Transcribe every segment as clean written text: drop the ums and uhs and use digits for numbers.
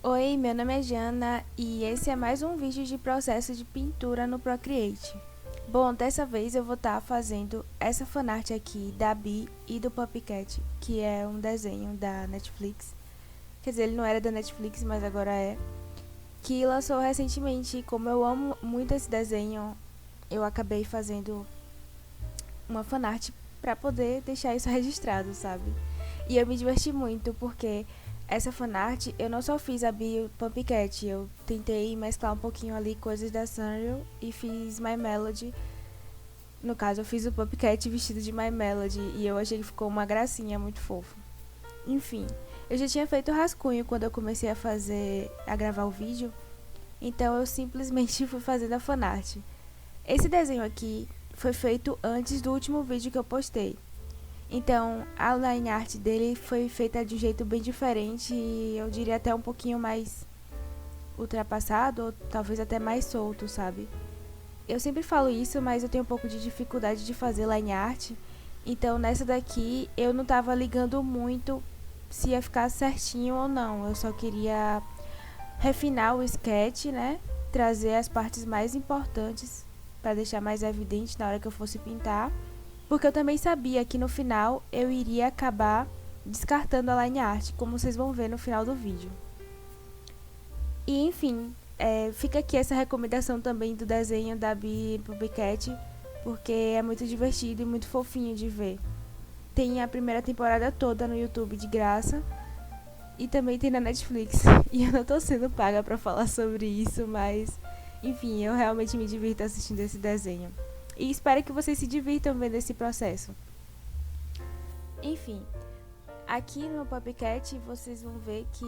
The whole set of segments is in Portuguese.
Oi, meu nome é Jana e esse é mais um vídeo de processo de pintura no Procreate. Bom, dessa vez eu vou estar fazendo essa fanart aqui da Bi e do Puppycat, que é um desenho da Netflix. Quer dizer, ele não era da Netflix, mas agora é. Que lançou recentemente. Como eu amo muito esse desenho, eu acabei fazendo uma fanart pra poder deixar isso registrado, sabe? E eu me diverti muito porque essa fanart eu não só fiz a Bio Pumpcat, eu tentei mesclar um pouquinho ali coisas da Sanrio e fiz My Melody. No caso, eu fiz o Pumpcat vestido de My Melody e eu achei que ficou uma gracinha muito fofo. Enfim, eu já tinha feito o rascunho quando eu comecei a gravar o vídeo, então eu simplesmente fui fazendo a fanart. Esse desenho aqui foi feito antes do último vídeo que eu postei. Então, a line art dele foi feita de um jeito bem diferente e eu diria até um pouquinho mais ultrapassado ou talvez até mais solto, sabe? Eu sempre falo isso, mas eu tenho um pouco de dificuldade de fazer line art. Então, nessa daqui, eu não tava ligando muito se ia ficar certinho ou não. Eu só queria refinar o sketch, né? Trazer as partes mais importantes para deixar mais evidente na hora que eu fosse pintar. Porque eu também sabia que no final eu iria acabar descartando a line art, como vocês vão ver no final do vídeo. E enfim, fica aqui essa recomendação também do desenho da Bi Puppycat, porque é muito divertido e muito fofinho de ver. Tem a primeira temporada toda no YouTube de graça e também tem na Netflix. E eu não tô sendo paga pra falar sobre isso, mas enfim, eu realmente me divirto assistindo esse desenho. E espero que vocês se divirtam vendo esse processo. Enfim, aqui no Puppycat vocês vão ver que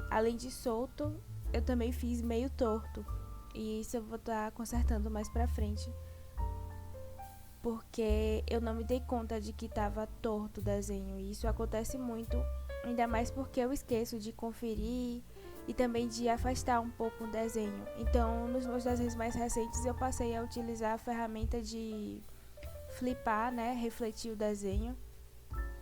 além de solto, eu também fiz meio torto. E isso eu vou estar consertando mais pra frente. Porque eu não me dei conta de que estava torto o desenho. E isso acontece muito, ainda mais porque eu esqueço de conferir e também de afastar um pouco o desenho. Então, nos meus desenhos mais recentes, eu passei a utilizar a ferramenta de flipar, né, refletir o desenho.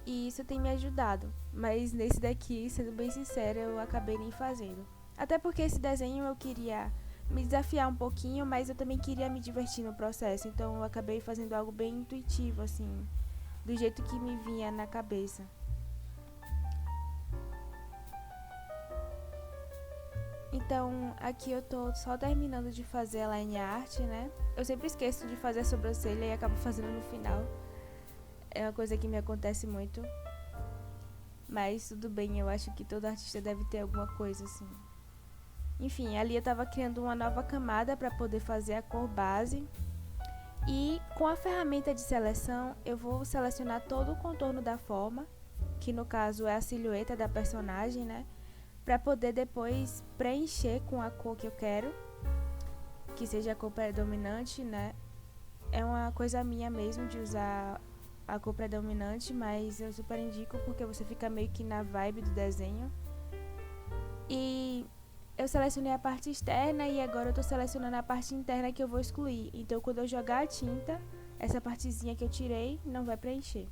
E isso tem me ajudado. Mas nesse daqui, sendo bem sincera, eu acabei nem fazendo. Até porque esse desenho eu queria me desafiar um pouquinho, mas eu também queria me divertir no processo. Então eu acabei fazendo algo bem intuitivo, assim, do jeito que me vinha na cabeça. Então aqui eu tô só terminando de fazer a line art, né? Eu sempre esqueço de fazer a sobrancelha e acabo fazendo no final. É uma coisa que me acontece muito. Mas tudo bem, eu acho que todo artista deve ter alguma coisa assim. Enfim, ali eu estava criando uma nova camada para poder fazer a cor base. E com a ferramenta de seleção, eu vou selecionar todo o contorno da forma, que no caso é a silhueta da personagem, né? Para poder depois preencher com a cor que eu quero, que seja a cor predominante, né? É uma coisa minha mesmo de usar a cor predominante, mas eu super indico porque você fica meio que na vibe do desenho. E eu selecionei a parte externa e agora eu tô selecionando a parte interna que eu vou excluir. Então quando eu jogar a tinta, essa partezinha que eu tirei não vai preencher,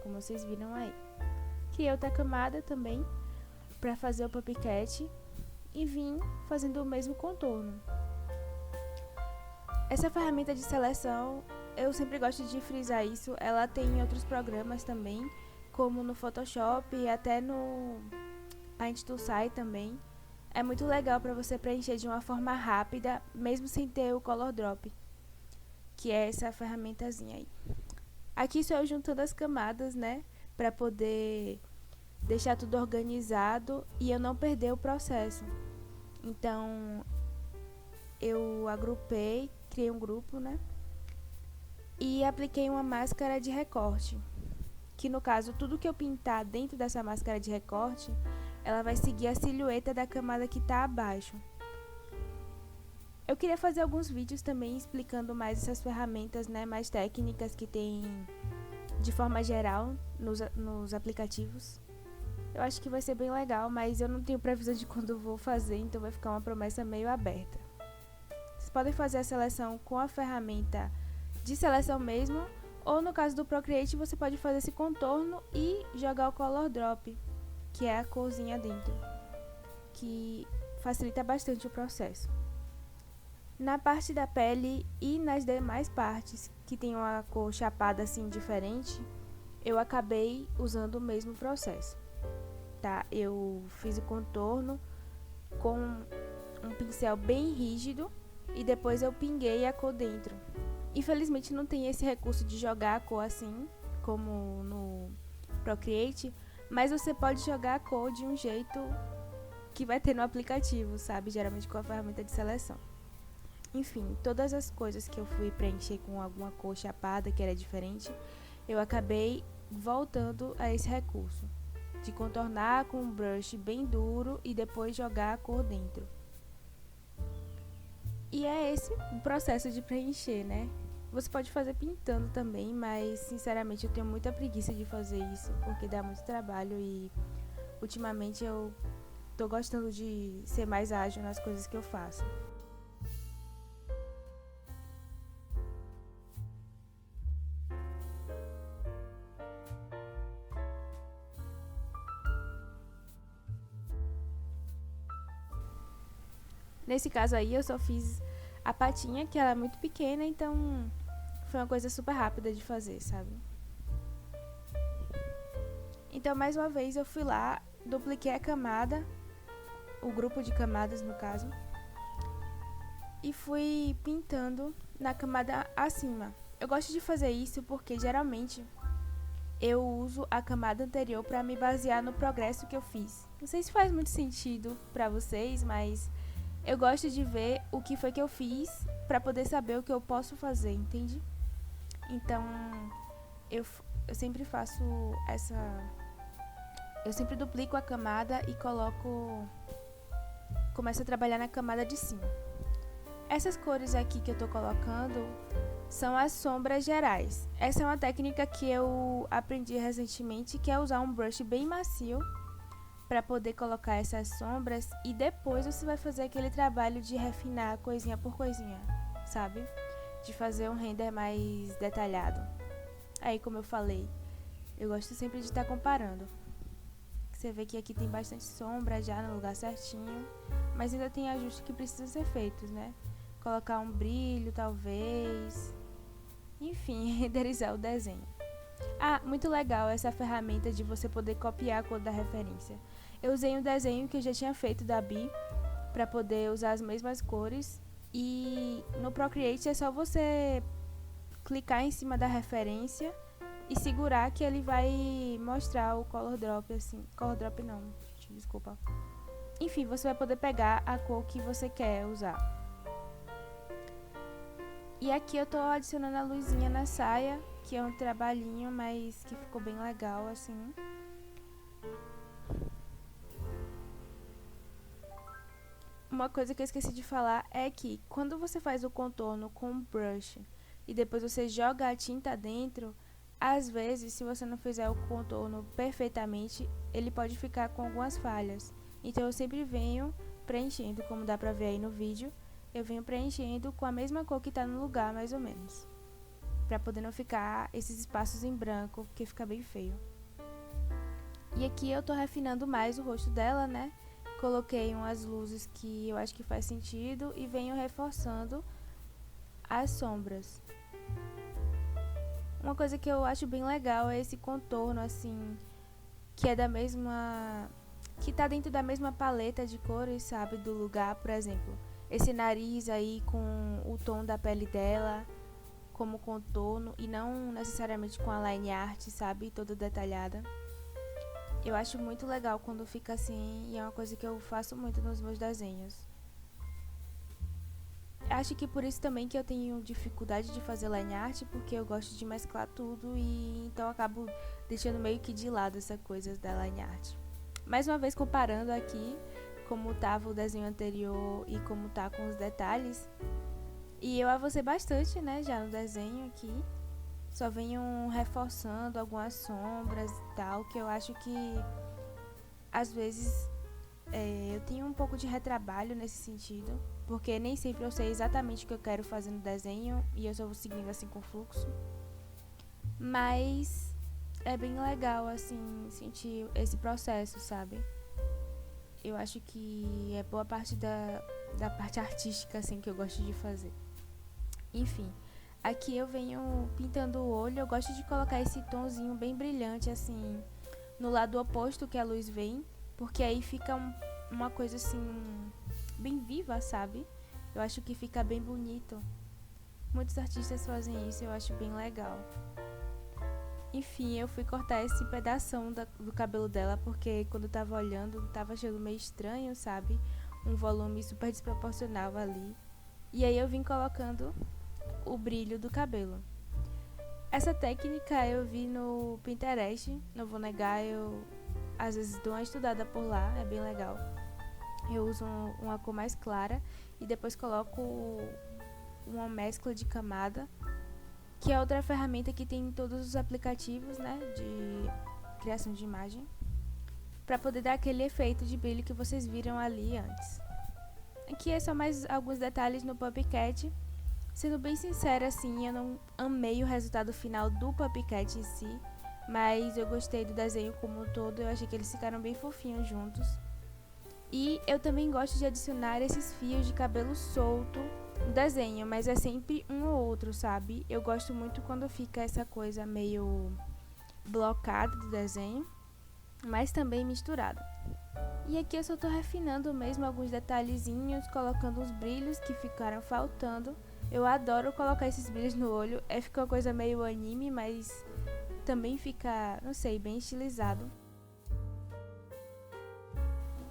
como vocês viram aí. Criei outra camada também para fazer o puppycat e vim fazendo o mesmo contorno. Essa ferramenta de seleção, eu sempre gosto de frisar isso, ela tem em outros programas também, como no Photoshop e até no Paint to Sai também. É muito legal para você preencher de uma forma rápida, mesmo sem ter o Color Drop, que é essa ferramentazinha aí. Aqui só eu juntando as camadas, né, para poder deixar tudo organizado e eu não perder o processo. Então, eu agrupei, criei um grupo, né, e apliquei uma máscara de recorte, que no caso, tudo que eu pintar dentro dessa máscara de recorte, ela vai seguir a silhueta da camada que está abaixo. Eu queria fazer alguns vídeos também explicando mais essas ferramentas, né, mais técnicas que tem de forma geral nos aplicativos. Eu acho que vai ser bem legal, mas eu não tenho previsão de quando eu vou fazer, então vai ficar uma promessa meio aberta. Vocês podem fazer a seleção com a ferramenta de seleção mesmo, ou no caso do Procreate você pode fazer esse contorno e jogar o Color Drop, que é a corzinha dentro. que facilita bastante o processo. Na parte da pele e nas demais partes que tem uma cor chapada assim diferente, eu acabei usando o mesmo processo, tá? Eu fiz o contorno com um pincel bem rígido e depois eu pinguei a cor dentro. Infelizmente não tem esse recurso de jogar a cor assim, como no Procreate, mas você pode jogar a cor de um jeito que vai ter no aplicativo, sabe? Geralmente com a ferramenta de seleção. Enfim, todas as coisas que eu fui preencher com alguma cor chapada que era diferente, eu acabei voltando a esse recurso de contornar com um brush bem duro e depois jogar a cor dentro. E é esse o processo de preencher, né? Você pode fazer pintando também, mas sinceramente eu tenho muita preguiça de fazer isso, porque dá muito trabalho e ultimamente eu tô gostando de ser mais ágil nas coisas que eu faço. Nesse caso aí eu só fiz a patinha, que ela é muito pequena, então foi uma coisa super rápida de fazer, sabe? Então mais uma vez eu fui lá, dupliquei a camada, o grupo de camadas no caso, e fui pintando na camada acima. Eu gosto de fazer isso porque geralmente eu uso a camada anterior para me basear no progresso que eu fiz. Não sei se faz muito sentido para vocês, mas eu gosto de ver o que foi que eu fiz para poder saber o que eu posso fazer, entende? Então eu, eu sempre faço essa... Eu sempre duplico a camada e começo a trabalhar na camada de cima. Essas cores aqui que eu tô colocando são as sombras gerais. Essa é uma técnica que eu aprendi recentemente, que é usar um brush bem macio para poder colocar essas sombras e depois você vai fazer aquele trabalho de refinar coisinha por coisinha, sabe? De fazer um render mais detalhado. Aí, como eu falei, eu gosto sempre de estar comparando. Você vê que aqui tem bastante sombra já no lugar certinho, mas ainda tem ajustes que precisam ser feitos, né? Colocar um brilho, talvez. Enfim, renderizar o desenho. Ah, muito legal essa ferramenta de você poder copiar a cor da referência. Eu usei um desenho que eu já tinha feito da Bi para poder usar as mesmas cores, e no Procreate é só você clicar em cima da referência e segurar que ele vai mostrar o color drop assim. Color drop não, desculpa. Enfim, você vai poder pegar a cor que você quer usar. E aqui eu tô adicionando a luzinha na saia, que é um trabalhinho, mas que ficou bem legal assim. Uma coisa que eu esqueci de falar é que quando você faz o contorno com um brush e depois você joga a tinta dentro, às vezes, se você não fizer o contorno perfeitamente, ele pode ficar com algumas falhas. Então eu sempre venho preenchendo, como dá pra ver aí no vídeo, eu venho preenchendo com a mesma cor que tá no lugar, mais ou menos, pra poder não ficar esses espaços em branco, porque fica bem feio. E aqui eu tô refinando mais o rosto dela, né? Coloquei umas luzes que eu acho que faz sentido e venho reforçando as sombras. Uma coisa que eu acho bem legal é esse contorno assim, que é da mesma... que tá dentro da mesma paleta de cores, sabe, do lugar. Por exemplo, esse nariz aí com o tom da pele dela como contorno e não necessariamente com a line art, sabe, toda detalhada. Eu acho muito legal quando fica assim, e é uma coisa que eu faço muito nos meus desenhos. Acho que por isso também que eu tenho dificuldade de fazer line art, porque eu gosto de mesclar tudo e então eu acabo deixando meio que de lado essa coisa da line art. Mais uma vez comparando aqui como estava o desenho anterior e como tá com os detalhes. E eu avancei bastante, né, já no desenho aqui. Só venho reforçando algumas sombras e tal, que eu acho que às vezes eu tenho um pouco de retrabalho nesse sentido, porque nem sempre eu sei exatamente o que eu quero fazer no desenho e eu só vou seguindo assim com o fluxo. Mas é bem legal assim sentir esse processo, sabe? eu acho que é boa parte da parte artística, assim, que eu gosto de fazer. Enfim, aqui eu venho pintando o olho, eu gosto de colocar esse tonzinho bem brilhante, assim, no lado oposto que a luz vem, porque aí fica uma coisa, assim, bem viva, sabe? Eu acho que fica bem bonito. Muitos artistas fazem isso, eu acho bem legal. Enfim, eu fui cortar esse pedação do cabelo dela, porque quando eu tava olhando, tava achando meio estranho, sabe? Um volume super desproporcional ali. E aí eu vim colocando o brilho do cabelo. Essa técnica eu vi no Pinterest, não vou negar, eu às vezes dou uma estudada por lá, é bem legal. Eu uso uma cor mais clara e depois coloco uma mescla de camada, que é outra ferramenta que tem em todos os aplicativos, né, de criação de imagem, para poder dar aquele efeito de brilho que vocês viram ali antes. Aqui é só mais alguns detalhes no Puppycat. Sendo bem sincera, assim, eu não amei o resultado final do Puppycat em si, mas eu gostei do desenho como um todo, eu achei que eles ficaram bem fofinhos juntos. E eu também gosto de adicionar esses fios de cabelo solto no desenho, mas é sempre um ou outro, sabe? Eu gosto muito quando fica essa coisa meio blocada do desenho, mas também misturada. E aqui eu só tô refinando mesmo alguns detalhezinhos, colocando os brilhos que ficaram faltando. Eu adoro colocar esses brilhos no olho, fica uma coisa meio anime, mas também fica, não sei, bem estilizado.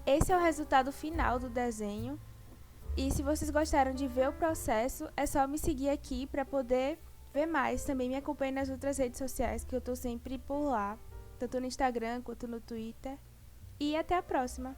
Esse é o resultado final do desenho. E se vocês gostaram de ver o processo, é só me seguir aqui para poder ver mais. Também me acompanhe nas outras redes sociais, que eu tô sempre por lá, tanto no Instagram quanto no Twitter. E até a próxima!